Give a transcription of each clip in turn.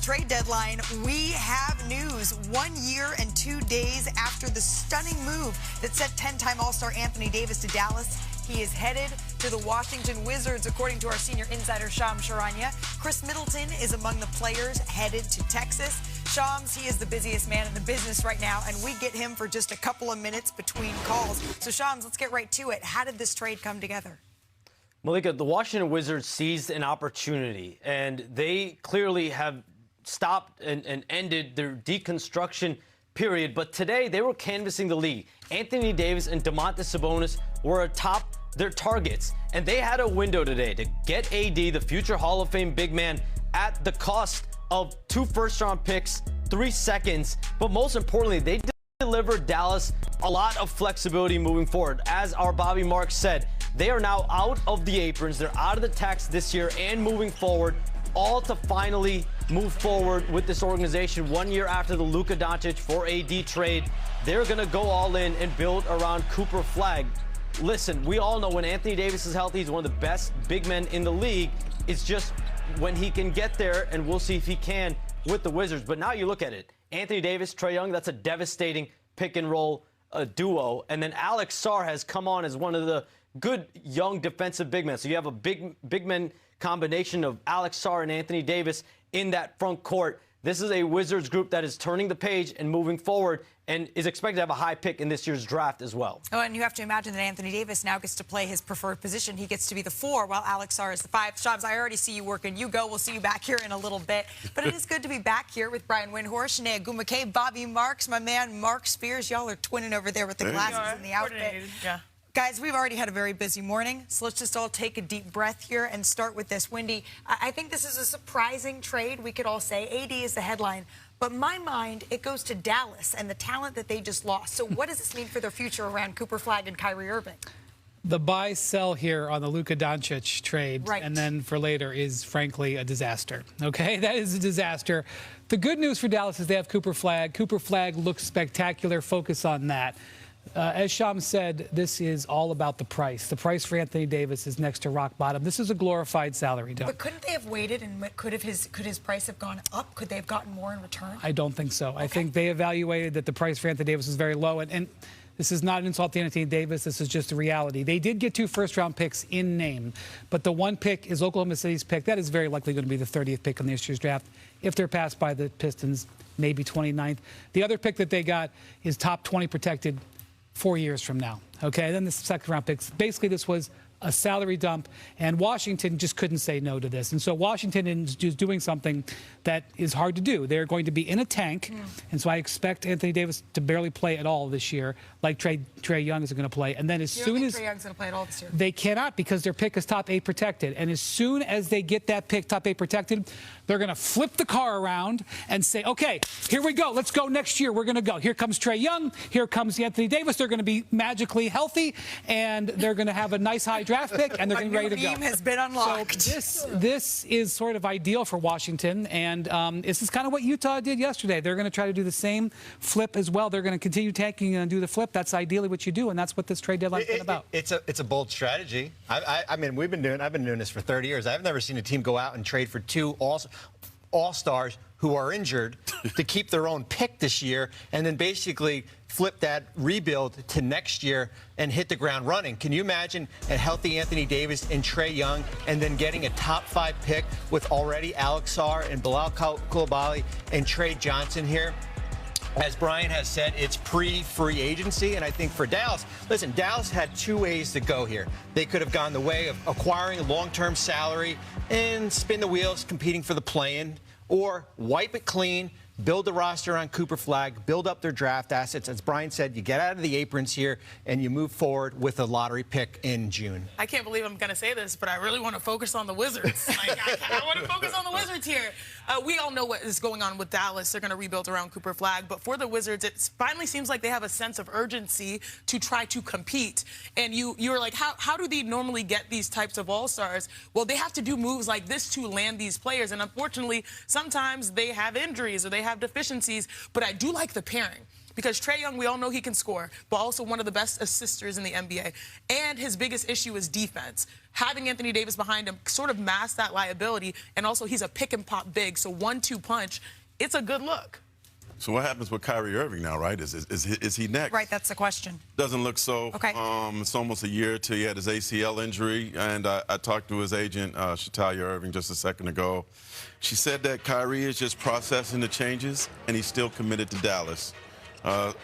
trade deadline, we have news 1 year and 2 days after the stunning move that sent 10-time All-Star Anthony Davis to Dallas. He is headed to the Washington Wizards, according to our senior insider, Shams Charania. Chris Middleton is among the players headed to Texas. Shams, he is the busiest man in the business right now, and we get him for just a couple of minutes between calls. So, Shams, let's get right to it. How did this trade come together? Malika, the Washington Wizards seized an opportunity, and they clearly have stopped and ended their deconstruction period. But today, they were canvassing the league. Anthony Davis and Domantas Sabonis were atop their targets, and they had a window today to get AD, the future Hall of Fame big man, at the cost of 2 first-round picks, 3 seconds. But most importantly, they delivered Dallas a lot of flexibility moving forward. As our Bobby Marks said, they are now out of the aprons. They're out of the tax this year and moving forward, all to finally move forward with this organization 1 year after the Luka Doncic for AD trade. They're going to go all in and build around Cooper Flagg. Listen, we all know when Anthony Davis is healthy, he's one of the best big men in the league. It's just when he can get there, and we'll see if he can with the Wizards. But now you look at it. Anthony Davis, Trae Young, that's a devastating pick-and-roll duo. And then Alex Sarr has come on as one of the good young defensive big men. So you have a big men combination of Alex Sarr and Anthony Davis in that front court. This is a Wizards group that is turning the page and moving forward and is expected to have a high pick in this year's draft as well. Oh, and you have to imagine that Anthony Davis now gets to play his preferred position. He gets to be the 4 while Alex Sarr is the 5. Shams, I already see you working. You go. We'll see you back here in a little bit. But it is good to be back here with Brian Windhorst, Shanae Agumake, Bobby Marks, my man Mark Spears. Y'all are twinning over there with the glasses and the outfit. Yeah. Guys, we've already had a very busy morning, so let's just all take a deep breath here and start with this. Wendy, I think this is a surprising trade, we could all say. AD is the headline, but in my mind, it goes to Dallas and the talent that they just lost. So what does this mean for their future around Cooper Flagg and Kyrie Irving? The buy-sell here on the Luka Doncic trade, right, and then for later, is frankly a disaster. Okay, that is a disaster. The good news for Dallas is they have Cooper Flagg. Cooper Flagg looks spectacular. Focus on that. As Shams said, this is all about the price. The price for Anthony Davis is next to rock bottom. This is a glorified salary dump. But couldn't they have waited, and could his price have gone up? Could they have gotten more in return? I don't think so. Okay. I think they evaluated that the price for Anthony Davis was very low, and this is not an insult to Anthony Davis. This is just a reality. They did get 2 first-round picks in name, but the one pick is Oklahoma City's pick. That is very likely going to be the 30th pick in this year's draft. If they're passed by the Pistons, maybe 29th. The other pick that they got is top 20 protected 4 years from now. Okay, then the second-round picks. Basically, this was a salary dump, and Washington just couldn't say no to this. And so Washington is just doing something that is hard to do. They're going to be in a tank, and so I expect Anthony Davis to barely play at all this year, like Trae Young is going to play. And then as soon as Trae Young's going to play at all this year, they cannot, because their pick is top 8 protected. And as soon as they get that pick top 8 protected, they're going to flip the car around and say, okay, here we go. Let's go next year. We're going to go. Here comes Trae Young. Here comes Anthony Davis. They're going to be magically healthy, and they're going to have a nice high draft pick, and they're going to be ready to go. The game has been unlocked. So this is sort of ideal for Washington, and this is kind of what Utah did yesterday. They're going to try to do the same flip as well. They're going to continue tanking and do the flip. That's ideally what you do, and that's what this trade deadline has been about. It's a bold strategy. I mean, I've been doing this for 30 years. I've never seen a team go out and trade for 2 all-stars who are injured to keep their own pick this year, and then basically flip that rebuild to next year and hit the ground running. Can you imagine a healthy Anthony Davis and Trae Young, and then getting a top 5 pick with already Alex Sarr and Bilal Coulibaly and Trey Johnson here? As Brian has said, it's pre-free agency, and I think for Dallas, listen, Dallas had 2 ways to go here. They could have gone the way of acquiring a long-term salary and spin the wheels competing for the play-in, or wipe it clean, build the roster on Cooper Flagg, build up their draft assets. As Brian said, you get out of the aprons here and you move forward with a lottery pick in June. I can't believe I'm going to say this, but I really want to focus on the Wizards. I want to focus on the Wizards here. We all know what is going on with Dallas. They're going to rebuild around Cooper Flagg. But for the Wizards, it finally seems like they have a sense of urgency to try to compete. And you're like, how do they normally get these types of all-stars? Well, they have to do moves like this to land these players. And unfortunately, sometimes they have injuries or they have deficiencies. But I do like the pairing, because Trae Young, we all know he can score, but also one of the best assisters in the NBA. And his biggest issue is defense. Having Anthony Davis behind him sort of masks that liability, and also he's a pick-and-pop big, so 1-2 punch, it's a good look. So what happens with Kyrie Irving now, right? Is he next? Right, that's the question. Doesn't look so. Okay. It's almost a year till he had his ACL injury, and I talked to his agent, Shatalia Irving, just a second ago. She said that Kyrie is just processing the changes, and he's still committed to Dallas.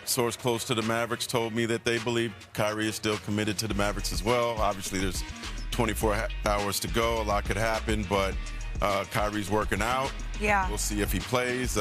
Source close to the Mavericks told me that they believe Kyrie is still committed to the Mavericks as well. Obviously, there's 24 hours to go. A lot could happen, but Kyrie's working out. Yeah. We'll see if he plays.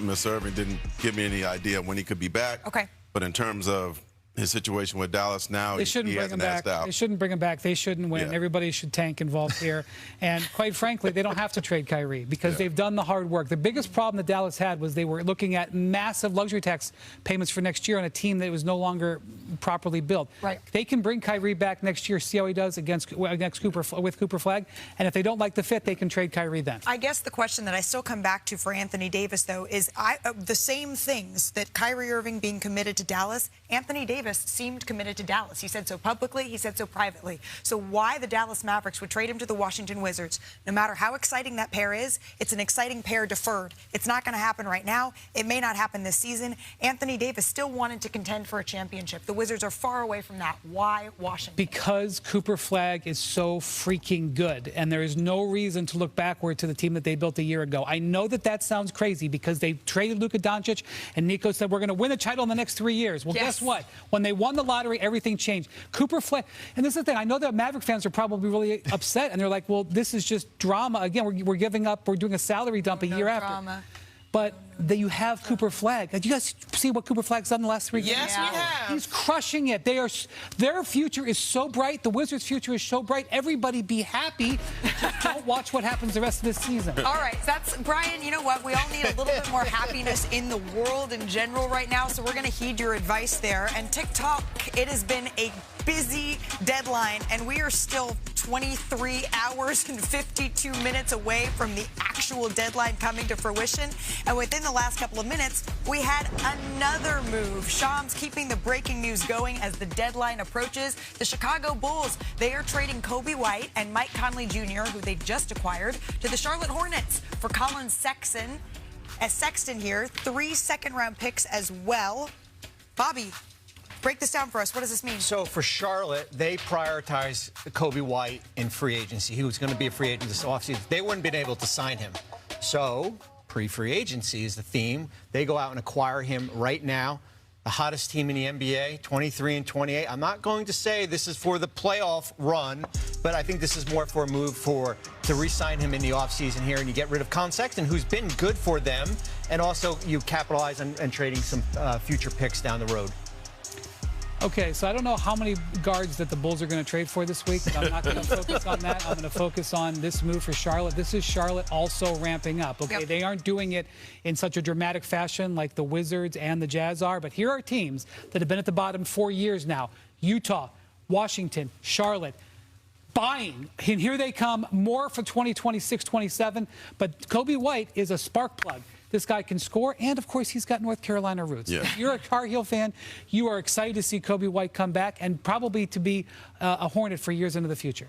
Ms. Irving didn't give me any idea when he could be back. Okay. But in terms of his situation with Dallas now, they shouldn't bring him back. They shouldn't bring him back. They shouldn't win. Yeah. Everybody should tank involved here. And quite frankly, they don't have to trade Kyrie because they've done the hard work. The biggest problem that Dallas had was they were looking at massive luxury tax payments for next year on a team that was no longer properly built. Right. They can bring Kyrie back next year, see how he does with Cooper Flag. And if they don't like the fit, they can trade Kyrie then. I guess the question that I still come back to for Anthony Davis, though, is the same things that Kyrie Irving being committed to Dallas, Anthony Davis seemed committed to Dallas. He said so publicly, he said so privately. So why the Dallas Mavericks would trade him to the Washington Wizards, no matter how exciting that pair is, it's an exciting pair deferred. It's not going to happen right now. It may not happen this season. Anthony Davis still wanted to contend for a championship. The Wizards are far away from that. Why Washington? Because Cooper Flag is so freaking good, and there is no reason to look backward to the team that they built a year ago. I know that sounds crazy because they traded Luka Doncic, and Nico said, we're going to win the title in the next 3 years. Well, guess what? When they won the lottery, everything changed. Cooper Flag, and this is the thing, I know that Maverick fans are probably really upset, and they're like, well, this is just drama. Again, we're giving up, we're doing a salary dump a year after. But you have Cooper Flag. Did you guys see what Cooper Flag's done the last 3 years? Yes, we have. He's crushing it. Their future is so bright. The Wizards' future is so bright. Everybody be happy. Just don't watch what happens the rest of this season. All right, Brian, you know what? We all need a little bit more happiness in the world in general right now, so we're going to heed your advice there. And TikTok, it has been a busy deadline, and we are still 23 hours and 52 minutes away from the actual deadline coming to fruition. And within the last couple of minutes, we had another move. Shams keeping the breaking news going as the deadline approaches. The Chicago Bulls, they are trading Kobe White and Mike Conley Jr., who they just acquired, to the Charlotte Hornets for Colin Sexton. As Sexton here, 3 second-round picks as well. Bobby, break this down for us. What does this mean? So for Charlotte, they prioritize Kobe White in free agency. He was going to be a free agent this offseason. They wouldn't have been able to sign him. So pre-free agency is the theme. They go out and acquire him right now. The hottest team in the NBA, 23 and 28. I'm not going to say this is for the playoff run, but I think this is more for a move to re-sign him in the offseason here, and you get rid of Colin Sexton, who's been good for them, and also you capitalize on trading some future picks down the road. Okay, so I don't know how many guards that the Bulls are going to trade for this week, but I'm not going to focus on that. I'm going to focus on this move for Charlotte. This is Charlotte also ramping up. Okay, They aren't doing it in such a dramatic fashion like the Wizards and the Jazz are, but here are teams that have been at the bottom 4 years now. Utah, Washington, Charlotte. Buying, and here they come, more for 2026-27, but Kobe White is a spark plug. This guy can score, and of course, he's got North Carolina roots. Yeah. If you're a Tar Heel fan, you are excited to see Kobe White come back and probably to be a Hornet for years into the future.